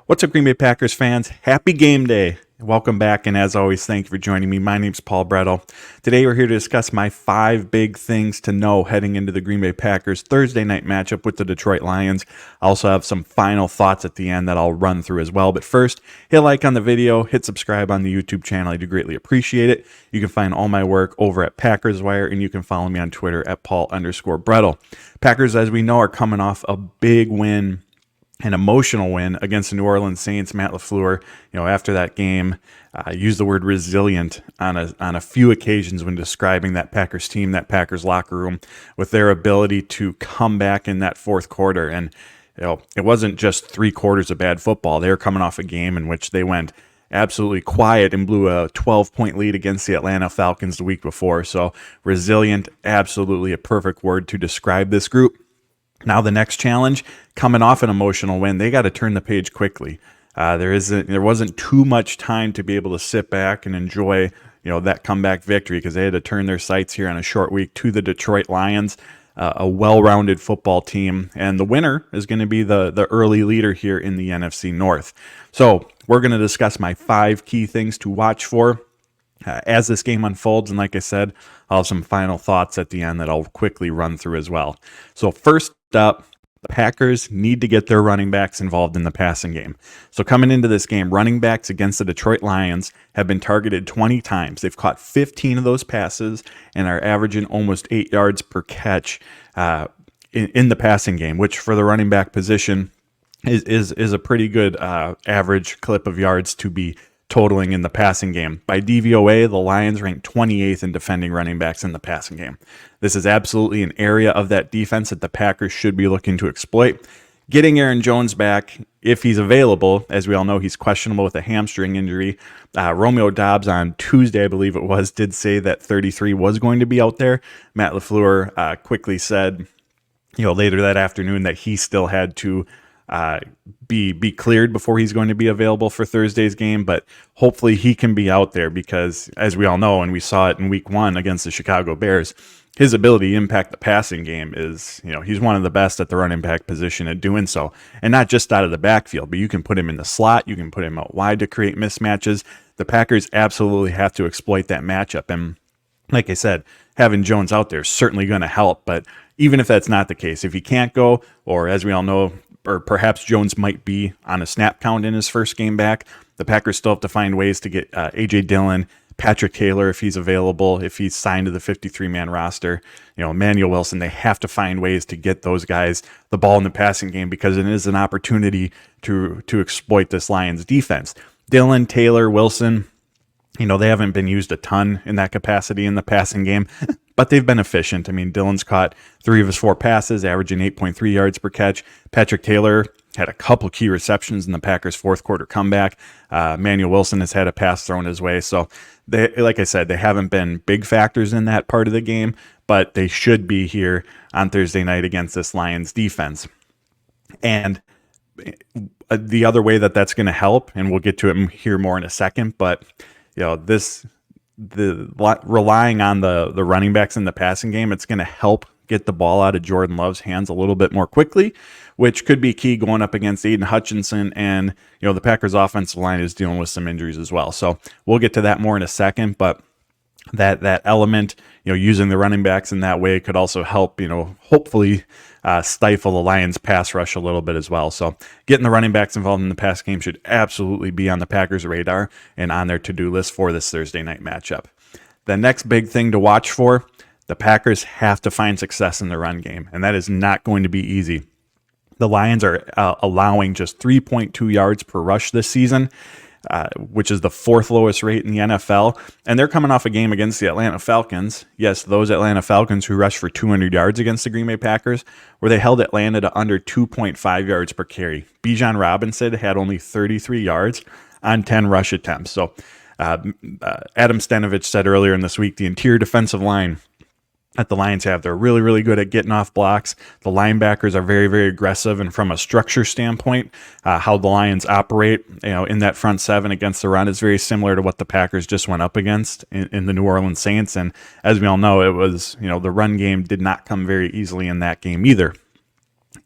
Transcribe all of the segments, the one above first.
What's up, Green Bay Packers fans? Happy game day. Welcome back, and as always, thank you for joining me. My name's Paul Brettel. Today, we're here to discuss my 5 big things to know heading into the Green Bay Packers Thursday night matchup with the Detroit Lions. I also have some final thoughts at the end that I'll run through as well. But first, hit like on the video, hit subscribe on the YouTube channel. I do greatly appreciate it. You can find all my work over at Packers Wire, and you can follow me on Twitter at Paul_Brettel. Packers, as we know, are coming off a big win, an emotional win against the New Orleans Saints. Matt LaFleur, after that game, used the word resilient on a few occasions when describing that Packers team, that Packers locker room, with their ability to come back in that fourth quarter. And it wasn't just 3 quarters of bad football. They were coming off a game in which they went absolutely quiet and blew a 12-point lead against the Atlanta Falcons the week before. So resilient, absolutely a perfect word to describe this group. Now the next challenge, coming off an emotional win, they got to turn the page quickly. There wasn't too much time to be able to sit back and enjoy, that comeback victory, because they had to turn their sights here on a short week to the Detroit Lions, a well-rounded football team, and the winner is going to be the early leader here in the NFC North. So we're going to discuss my 5 key things to watch for as this game unfolds, and like I said, I'll have some final thoughts at the end that I'll quickly run through as well. So first up, the Packers need to get their running backs involved in the passing game. So coming into this game, running backs against the Detroit Lions have been targeted 20 times. They've caught 15 of those passes and are averaging almost 8 yards per catch in the passing game, which for the running back position is a pretty good average clip of yards to be totaling in the passing game. By DVOA, the Lions rank 28th in defending running backs in the passing game. This is absolutely an area of that defense that the Packers should be looking to exploit. Getting Aaron Jones back, if he's available, as we all know, he's questionable with a hamstring injury. Romeo Doubs on Tuesday, I believe it was, did say that 33 was going to be out there. Matt LaFleur quickly said, later that afternoon, that he still had to be cleared before he's going to be available for Thursday's game, but hopefully he can be out there, because as we all know, and we saw it in week 1 against the Chicago Bears, his ability to impact the passing game is, he's one of the best at the running back position at doing so, and not just out of the backfield, but you can put him in the slot, you can put him out wide to create mismatches. The Packers absolutely have to exploit that matchup, and like I said, having Jones out there is certainly going to help, but even if that's not the case, if he can't go, or as we all know, or perhaps Jones might be on a snap count in his first game back, the Packers still have to find ways to get A.J. Dillon, Patrick Taylor, if he's available, if he's signed to the 53-man roster, Emmanuel Wilson. They have to find ways to get those guys the ball in the passing game, because it is an opportunity to exploit this Lions defense. Dillon, Taylor, Wilson, they haven't been used a ton in that capacity in the passing game, but they've been efficient. I mean, Dillon's caught 3 of his 4 passes, averaging 8.3 yards per catch. Patrick Taylor had a couple key receptions in the Packers' fourth quarter comeback. Emmanuel Wilson has had a pass thrown his way. So, like I said, they haven't been big factors in that part of the game, but they should be here on Thursday night against this Lions defense. And the other way that that's going to help, and we'll get to it here more in a second, but relying on the running backs in the passing game, it's going to help get the ball out of Jordan Love's hands a little bit more quickly, which could be key going up against Aidan Hutchinson, and the Packers offensive line is dealing with some injuries as well. So we'll get to that more in a second, but that element, using the running backs in that way could also help, hopefully stifle the Lions pass rush a little bit as well. So getting the running backs involved in the pass game should absolutely be on the Packers' radar and on their to-do list for this Thursday night matchup. The next big thing to watch for, the Packers have to find success in the run game, and that is not going to be easy. The Lions are allowing just 3.2 yards per rush this season, which is the 4th lowest rate in the NFL. And they're coming off a game against the Atlanta Falcons. Yes, those Atlanta Falcons who rushed for 200 yards against the Green Bay Packers, where they held Atlanta to under 2.5 yards per carry. Bijan Robinson had only 33 yards on 10 rush attempts. So Adam Stenavich said earlier in this week, the interior defensive line that the Lions have, they're really, really good at getting off blocks. The linebackers are very, very aggressive, and from a structure standpoint, how the Lions operate, in that front 7 against the run is very similar to what the Packers just went up against in the New Orleans Saints. And as we all know, it was, the run game did not come very easily in that game either.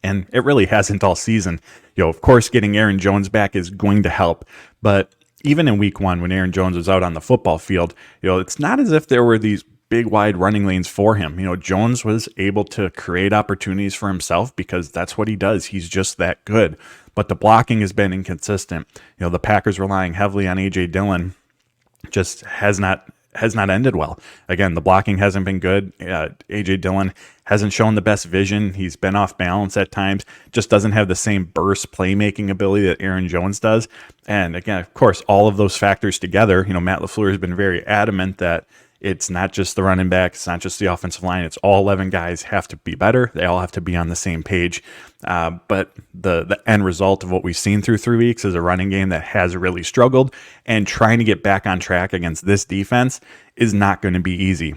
And it really hasn't all season. Of course, getting Aaron Jones back is going to help. But even in week one, when Aaron Jones was out on the football field, it's not as if there were these big wide running lanes for him. Jones was able to create opportunities for himself because that's what he does. He's just that good. But the blocking has been inconsistent. The Packers relying heavily on A.J. Dillon just has not ended well. Again, the blocking hasn't been good. A.J. Dillon hasn't shown the best vision. He's been off balance at times, just doesn't have the same burst playmaking ability that Aaron Jones does. And again, of course, all of those factors together, Matt LaFleur has been very adamant that it's not just the running back, it's not just the offensive line, it's all 11 guys have to be better. They all have to be on the same page. But the end result of what we've seen through 3 weeks is a running game that has really struggled, and trying to get back on track against this defense is not going to be easy.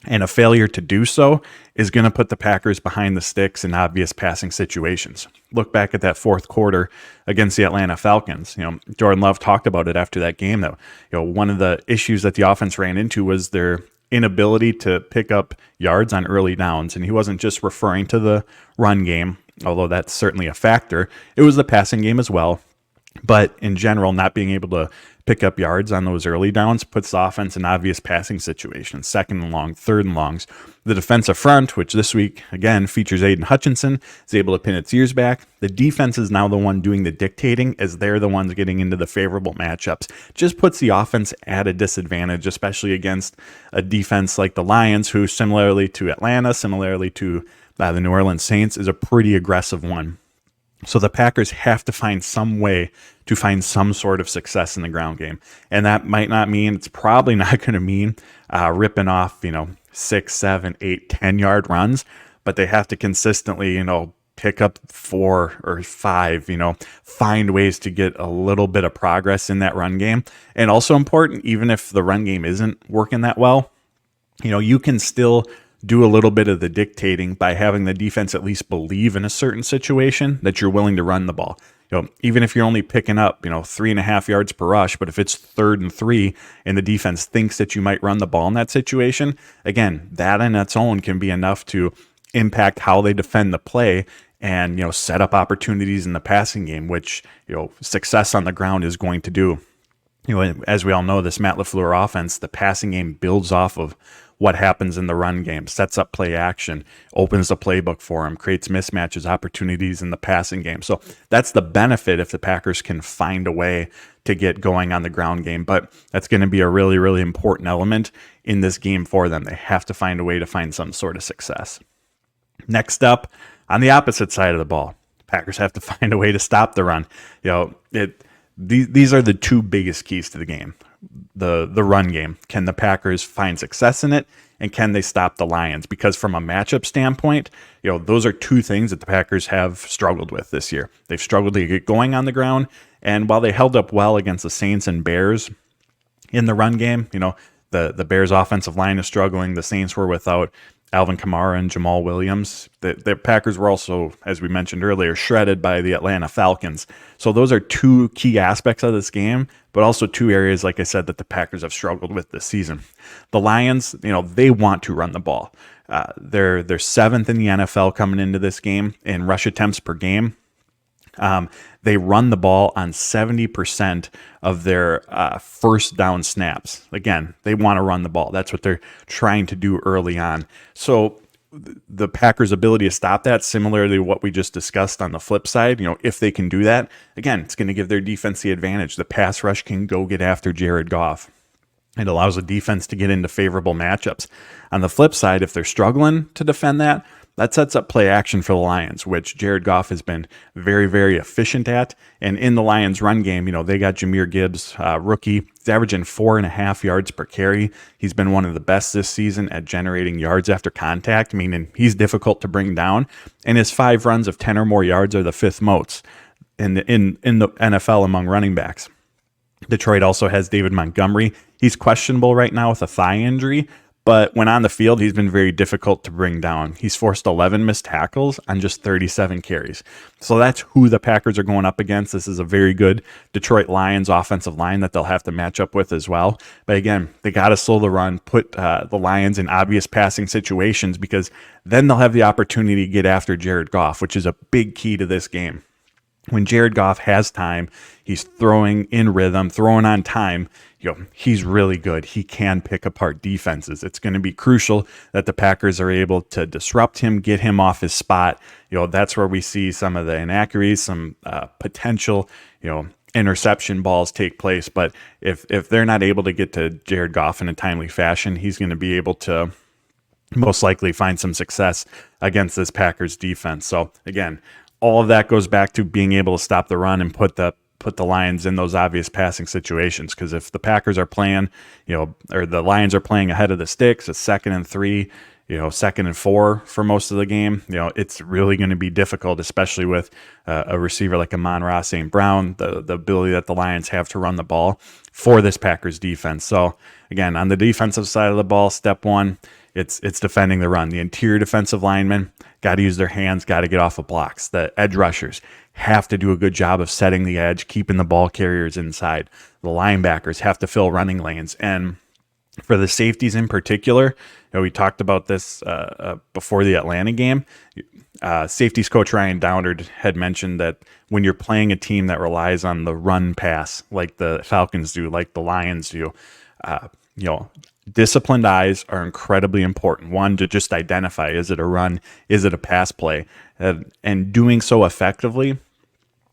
And a failure to do so is going to put the Packers behind the sticks in obvious passing situations. Look back at that fourth quarter against the Atlanta Falcons. Jordan Love talked about it after that game, that one of the issues that the offense ran into was their inability to pick up yards on early downs. And he wasn't just referring to the run game, although that's certainly a factor. It was the passing game as well. But in general, not being able to pick up yards on those early downs puts the offense in obvious passing situations, second and long, third and longs. The defensive front, which this week, again, features Aidan Hutchinson, is able to pin its ears back. The defense is now the one doing the dictating, as they're the ones getting into the favorable matchups. Just puts the offense at a disadvantage, especially against a defense like the Lions, who, similarly to Atlanta, similarly to the New Orleans Saints, is a pretty aggressive one. So the Packers have to find some way to find some sort of success in the ground game. And that might not mean, it's probably not going to mean ripping off, 6, 7, 8, 10-yard runs, but they have to consistently, pick up 4 or 5, find ways to get a little bit of progress in that run game. And also important, even if the run game isn't working that well, you can still do a little bit of the dictating by having the defense at least believe in a certain situation that you're willing to run the ball. Even if you're only picking up, 3.5 yards per rush, but if it's 3rd and 3 and the defense thinks that you might run the ball in that situation, again, that in its own can be enough to impact how they defend the play and, set up opportunities in the passing game, which, success on the ground is going to do. As we all know, this Matt LaFleur offense, the passing game builds off of what happens in the run game, sets up play action, opens the playbook for him, creates mismatches, opportunities in the passing game. So that's the benefit if the Packers can find a way to get going on the ground game. But that's going to be a really, really important element in this game for them. They have to find a way to find some sort of success. Next up, on the opposite side of the ball, Packers have to find a way to stop the run. These are the two biggest keys to the game. The run game. Can the Packers find success in it, and can they stop the Lions? Because from a matchup standpoint, those are two things that the Packers have struggled with this year. They've struggled to get going on the ground, and while they held up well against the Saints and Bears in the run game, the Bears offensive line is struggling. The Saints were without Alvin Kamara and Jamal Williams. The Packers were also, as we mentioned earlier, shredded by the Atlanta Falcons. So those are two key aspects of this game, but also two areas, like I said, that the Packers have struggled with this season. The Lions, they want to run the ball. They're 7th in the NFL coming into this game in rush attempts per game. They run the ball on 70% of their first down snaps. Again, they want to run the ball. That's what they're trying to do early on. So the Packers' ability to stop that, similarly to what we just discussed on the flip side, if they can do that, again, it's going to give their defense the advantage. The pass rush can go get after Jared Goff. It allows the defense to get into favorable matchups. On the flip side, if they're struggling to defend that, that sets up play action for the Lions, which Jared Goff has been very, very efficient at. And in the Lions run game, they got Jahmyr Gibbs, rookie. He's averaging 4.5 yards per carry. He's been one of the best this season at generating yards after contact, meaning he's difficult to bring down. And his 5 runs of 10 or more yards are the 5th most in the NFL among running backs. Detroit also has David Montgomery. He's questionable right now with a thigh injury, But when on the field, he's been very difficult to bring down. He's forced 11 missed tackles on just 37 carries. So that's who the Packers are going up against. This is a very good Detroit Lions offensive line that they'll have to match up with as well. But again, they got to slow the run, put the Lions in obvious passing situations, because then they'll have the opportunity to get after Jared Goff, which is a big key to this game. When Jared Goff has time, he's throwing in rhythm, throwing on time. He's really good. He can pick apart defenses. It's going to be crucial that the Packers are able to disrupt him, get him off his spot. That's where we see some of the inaccuracies, some potential, interception balls take place. But if they're not able to get to Jared Goff in a timely fashion, he's going to be able to most likely find some success against this Packers defense. So again, all of that goes back to being able to stop the run and put the Lions in those obvious passing situations. Because if the Packers are playing, or the Lions are playing ahead of the sticks, it's 2nd and 3, 2nd and 4 for most of the game, it's really going to be difficult, especially with a receiver like Amon-Ra St. Brown, the ability that the Lions have to run the ball for this Packers defense. So again, on the defensive side of the ball, step one, it's defending the run. The interior defensive linemen got to use their hands, got to get off of blocks. The edge rushers have to do a good job of setting the edge, keeping the ball carriers inside. The linebackers have to fill running lanes. And for the safeties in particular, we talked about this before the Atlanta game. Safeties coach Ryan Downard had mentioned that when you're playing a team that relies on the run pass, like the Falcons do, like the Lions do, disciplined eyes are incredibly important. One, to just identify, is it a run? Is it a pass play? And doing so effectively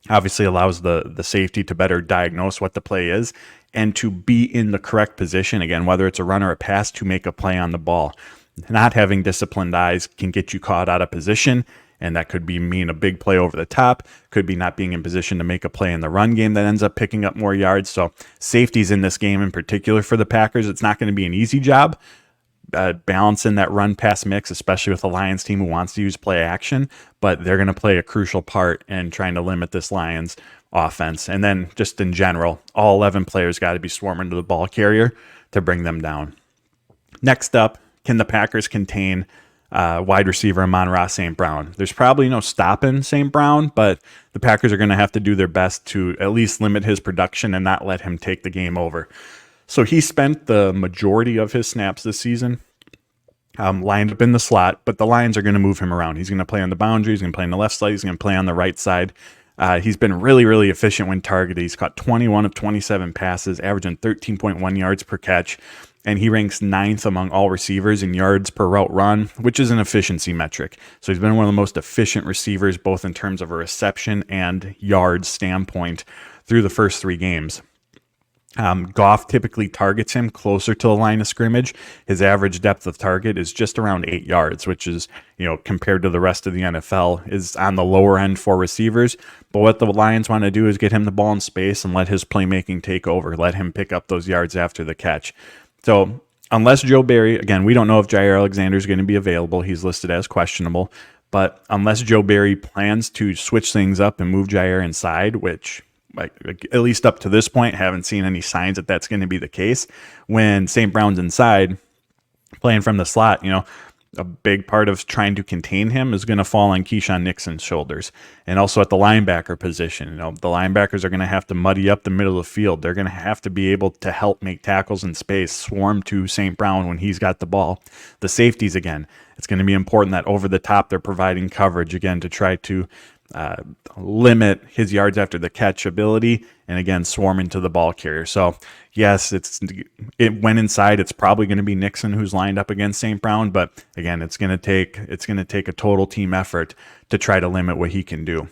obviously allows the safety to better diagnose what the play is and to be in the correct position, again, whether it's a run or a pass, to make a play on the ball. Not having disciplined eyes can get you caught out of position, and that could mean a big play over the top, could be not being in position to make a play in the run game that ends up picking up more yards. So safeties in this game in particular for the Packers, it's not going to be an easy job balancing that run pass mix, especially with a Lions team who wants to use play action, but they're going to play a crucial part in trying to limit this Lions offense. And then just in general, all 11 players got to be swarming to the ball carrier to bring them down. Next up, can the Packers contain wide receiver Amon-Ra St. Brown? There's probably no stopping St. Brown, but the Packers are going to have to do their best to at least limit his production and not let him take the game over. So he spent the majority of his snaps this season lined up in the slot, but the Lions are going to move him around. He's going to play on the boundary. He's going to play on the left side. He's going to play on the right side. He's been really, really efficient when targeted. He's caught 21 of 27 passes, averaging 13.1 yards per catch, and he ranks 9th among all receivers in yards per route run, which is an efficiency metric. So he's been one of the most efficient receivers, both in terms of a reception and yards standpoint through the first 3 games. Goff typically targets him closer to the line of scrimmage. His average depth of target is just around 8 yards, which is, compared to the rest of the NFL, is on the lower end for receivers. But what the Lions want to do is get him the ball in space and let his playmaking take over, let him pick up those yards after the catch. So unless Joe Barry, again, we don't know if Jair Alexander is going to be available. He's listed as questionable. But unless Joe Barry plans to switch things up and move Jair inside, which at least up to this point, haven't seen any signs that that's going to be the case. When St. Brown's inside, playing from the slot, a big part of trying to contain him is going to fall on Keyshawn Nixon's shoulders. And also at the linebacker position, the linebackers are going to have to muddy up the middle of the field. They're going to have to be able to help make tackles in space, swarm to St. Brown when he's got the ball. The safeties, again, it's going to be important that over the top they're providing coverage, again, to try to limit his yards after the catch ability, and again, swarm into the ball carrier. So yes, it went inside. It's probably going to be Nixon who's lined up against St. Brown, but again, it's going to take a total team effort to try to limit what he can do.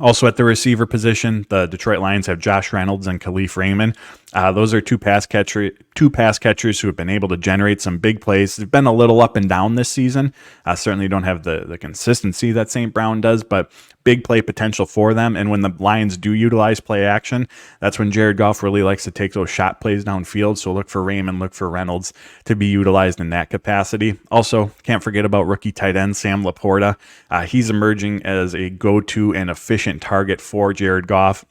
Also at the receiver position, the Detroit Lions have Josh Reynolds and Khalif Raymond. Those are two pass catchers who have been able to generate some big plays. They've been a little up and down this season. Certainly don't have the consistency that St. Brown does, but big play potential for them. And when the Lions do utilize play action, that's when Jared Goff really likes to take those shot plays downfield. So look for Raymond, look for Reynolds to be utilized in that capacity. Also, can't forget about rookie tight end Sam Laporta. He's emerging as a go-to and efficient target for Jared Goff.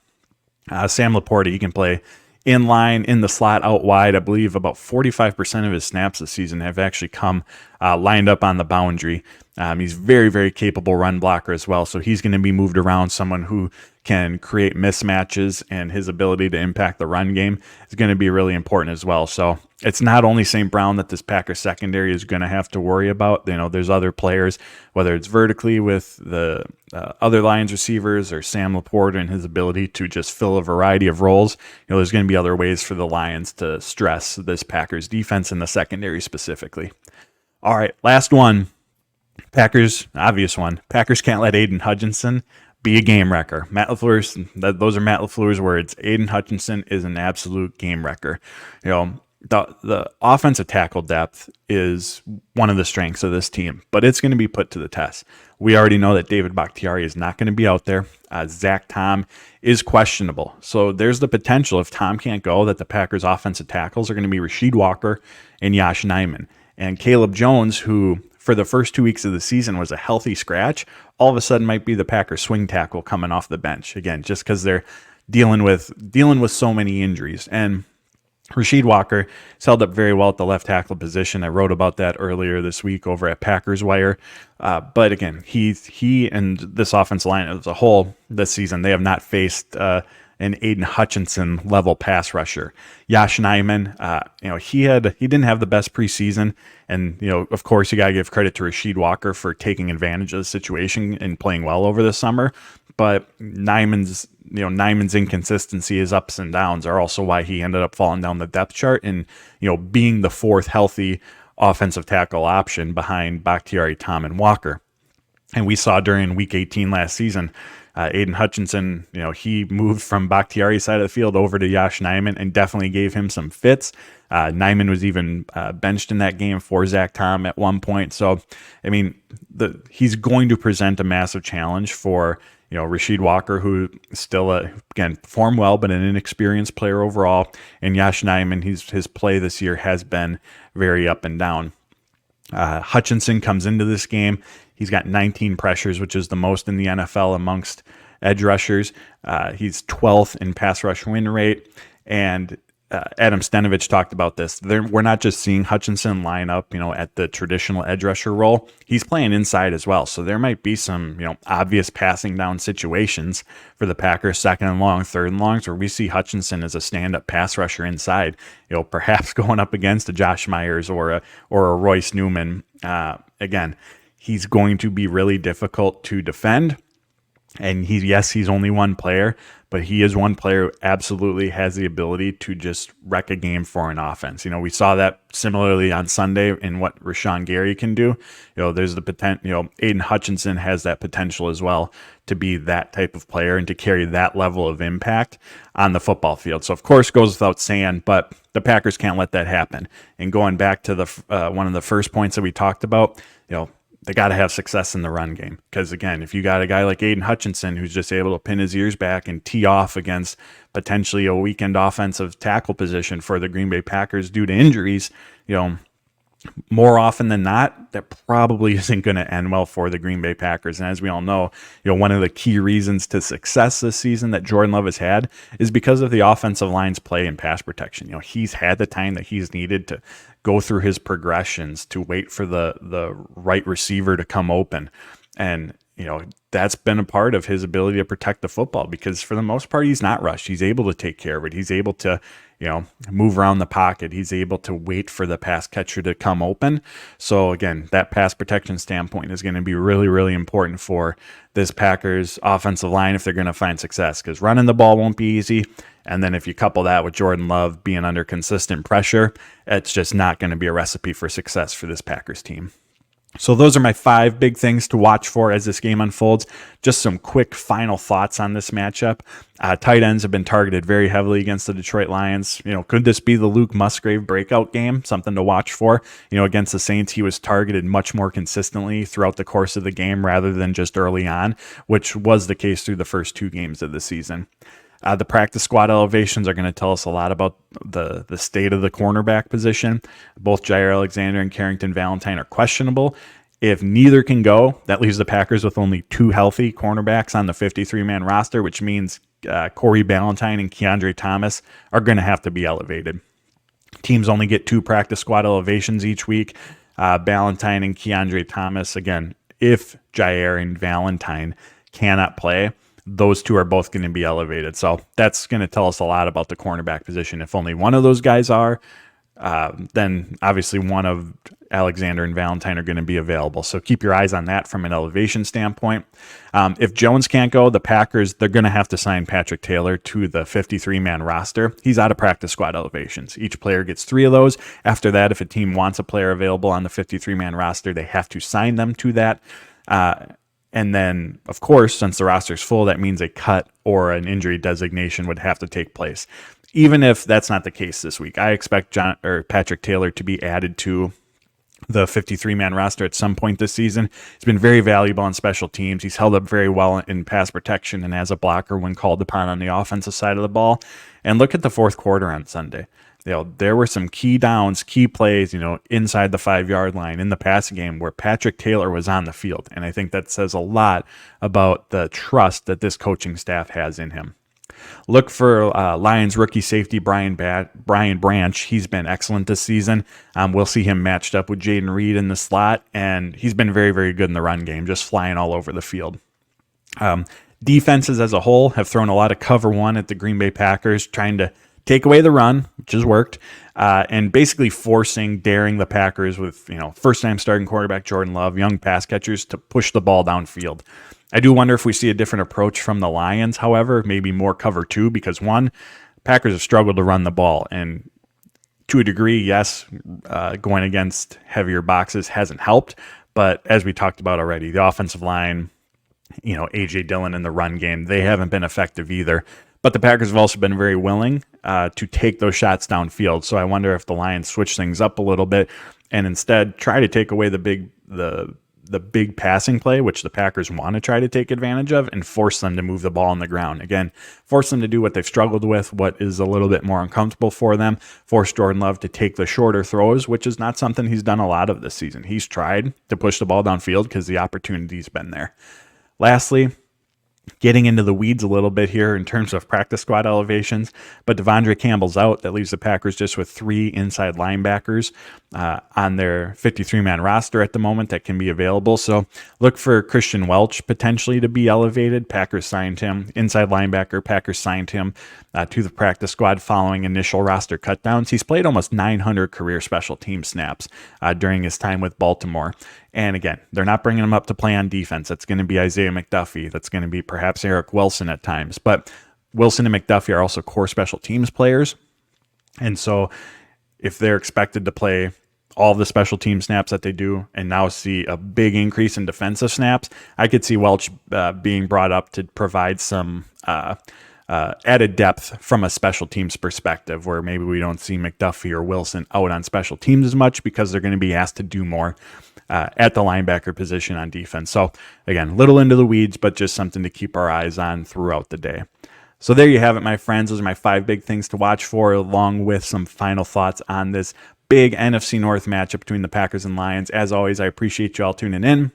Sam Laporta, he can play in line, in the slot, out wide. I believe about 45% of his snaps this season have actually come lined up on the boundary. He's very, very capable run blocker as well. So he's going to be moved around, someone who can create mismatches, and his ability to impact the run game is going to be really important as well. So it's not only St. Brown that this Packers secondary is going to have to worry about. There's other players, whether it's vertically with the other Lions receivers or Sam Laporte and his ability to just fill a variety of roles. There's going to be other ways for the Lions to stress this Packers defense in the secondary specifically. All right, last one. Packers, obvious one. Packers can't let Aidan Hutchinson be a game wrecker. Those are Matt LaFleur's words. Aidan Hutchinson is an absolute game wrecker. The offensive tackle depth is one of the strengths of this team, but it's going to be put to the test. We already know that David Bakhtiari is not going to be out there. Zach Tom is questionable. So there's the potential, if Tom can't go, that the Packers offensive tackles are going to be Rasheed Walker and Yosh Nijman. And Caleb Jones, who for the first 2 weeks of the season was a healthy scratch, all of a sudden might be the Packers swing tackle coming off the bench. Again, just because they're dealing with so many injuries. And Rasheed Walker has held up very well at the left tackle position. I wrote about that earlier this week over at Packers Wire. But again, he and this offensive line as a whole this season, they have not faced an Aidan Hutchinson level pass rusher. Yosh Nijman, he didn't have the best preseason, and of course you got to give credit to Rasheed Walker for taking advantage of the situation and playing well over the summer. But Nijman's inconsistency, his ups and downs, are also why he ended up falling down the depth chart and being the fourth healthy offensive tackle option behind Bakhtiari, Tom, and Walker. And we saw during Week 18 last season, Aidan Hutchinson, he moved from Bakhtiari's side of the field over to Yosh Nijman and definitely gave him some fits. Nijman was even benched in that game for Zach Tom at one point. So, he's going to present a massive challenge for Rasheed Walker, who still, again, performed well, but an inexperienced player overall. And Yosh Nijman, his play this year has been very up and down. Hutchinson comes into this game. He's got 19 pressures, which is the most in the NFL amongst edge rushers. He's 12th in pass rush win rate. And Adam Stenavich talked about this. We're not just seeing Hutchinson line up, at the traditional edge rusher role. He's playing inside as well. So there might be some, obvious passing down situations for the Packers, second and long, third and longs, where we see Hutchinson as a stand-up pass rusher inside, perhaps going up against a Josh Myers or a Royce Newman. Again, he's going to be really difficult to defend. And he's only one player, but he is one player who absolutely has the ability to just wreck a game for an offense. We saw that similarly on Sunday in what Rashawn Gary can do. There's the potential, Aidan Hutchinson has that potential as well to be that type of player and to carry that level of impact on the football field. So of course it goes without saying, but the Packers can't let that happen. And going back to the one of the first points that we talked about, they got to have success in the run game. Because, again, if you got a guy like Aidan Hutchinson who's just able to pin his ears back and tee off against potentially a weakened offensive tackle position for the Green Bay Packers due to injuries, more often than not, that probably isn't going to end well for the Green Bay Packers. And as we all know, one of the key reasons to success this season that Jordan Love has had is because of the offensive line's play and pass protection. He's had the time that he's needed to go through his progressions, to wait for the right receiver to come open. And, that's been a part of his ability to protect the football, because for the most part, he's not rushed. He's able to take care of it. He's able to, move around the pocket. He's able to wait for the pass catcher to come open. So again, that pass protection standpoint is going to be really, really important for this Packers offensive line if they're going to find success, because running the ball won't be easy. And then if you couple that with Jordan Love being under consistent pressure, it's just not going to be a recipe for success for this Packers team. So those are my 5 big things to watch for as this game unfolds. Just some quick final thoughts on this matchup. Tight ends have been targeted very heavily against the Detroit Lions. Could this be the Luke Musgrave breakout game? Something to watch for. Against the Saints, he was targeted much more consistently throughout the course of the game rather than just early on, which was the case through the first 2 games of the season. The practice squad elevations are going to tell us a lot about the state of the cornerback position. Both Jair Alexander and Carrington Valentine are questionable. If neither can go, that leaves the Packers with only 2 healthy cornerbacks on the 53-man roster, which means Corey Ballantyne and Keandre Thomas are going to have to be elevated. Teams only get 2 practice squad elevations each week. Ballantyne and Keandre Thomas, again, if Jair and Valentine cannot play, those 2 are both going to be elevated. So that's going to tell us a lot about the cornerback position. If only one of those guys are, then obviously one of Alexander and Valentine are going to be available. So keep your eyes on that from an elevation standpoint. If Jones can't go, the Packers, they're going to have to sign Patrick Taylor to the 53-man roster. He's out of practice squad elevations. Each player gets 3 of those. After that, if a team wants a player available on the 53-man roster, they have to sign them to that. And then, of course, since the roster's full, that means a cut or an injury designation would have to take place. Even if that's not the case this week, I expect Patrick Taylor to be added to the 53-man roster at some point this season. He's been very valuable on special teams. He's held up very well in pass protection and as a blocker when called upon on the offensive side of the ball. And look at the fourth quarter on Sunday. There were some key downs, key plays, inside the 5-yard line in the passing game where Patrick Taylor was on the field. And I think that says a lot about the trust that this coaching staff has in him. Look for Lions rookie safety Brian Branch. He's been excellent this season. We'll see him matched up with Jaden Reed in the slot, and he's been very, very good in the run game, just flying all over the field. Defenses as a whole have thrown a lot of cover 1 at the Green Bay Packers, trying to take away the run, which has worked, and basically daring the Packers with first-time starting quarterback Jordan Love, young pass catchers to push the ball downfield. I do wonder if we see a different approach from the Lions, however, maybe more cover 2, because one, Packers have struggled to run the ball, and to a degree, yes, going against heavier boxes hasn't helped, but as we talked about already, the offensive line, A.J. Dillon in the run game, they haven't been effective either. But the Packers have also been very willing to take those shots downfield. So I wonder if the Lions switch things up a little bit and instead try to take away the big passing play, which the Packers want to try to take advantage of, and force them to move the ball on the ground. Again, force them to do what they've struggled with, what is a little bit more uncomfortable for them. Force Jordan Love to take the shorter throws, which is not something he's done a lot of this season. He's tried to push the ball downfield because the opportunity's been there. Lastly, getting into the weeds a little bit here in terms of practice squad elevations, but Devondre Campbell's out. That leaves the Packers just with 3 inside linebackers on their 53-man roster at the moment that can be available. So look for Christian Welch potentially to be elevated. Packers signed him. Inside linebacker, Packers signed him to the practice squad following initial roster cutdowns. He's played almost 900 career special team snaps during his time with Baltimore. And again, they're not bringing him up to play on defense. That's going to be Isaiah McDuffie. That's going to be perhaps Eric Wilson at times. But Wilson and McDuffie are also core special teams players. And so if they're expected to play all the special team snaps that they do and now see a big increase in defensive snaps, I could see Welch being brought up to provide some added depth from a special teams perspective, where maybe we don't see McDuffie or Wilson out on special teams as much because they're going to be asked to do more at the linebacker position on defense. So again, a little into the weeds, but just something to keep our eyes on throughout the day. So there you have it, my friends. Those are my 5 big things to watch for, along with some final thoughts on this big NFC North matchup between the Packers and Lions. As always, I appreciate you all tuning in.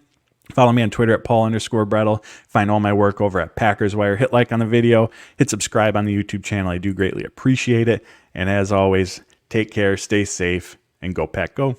Follow me on Twitter at Paul_Brettel. Find all my work over at Packers Wire. Hit like on the video. Hit subscribe on the YouTube channel. I do greatly appreciate it. And as always, take care, stay safe, and go Pack Go.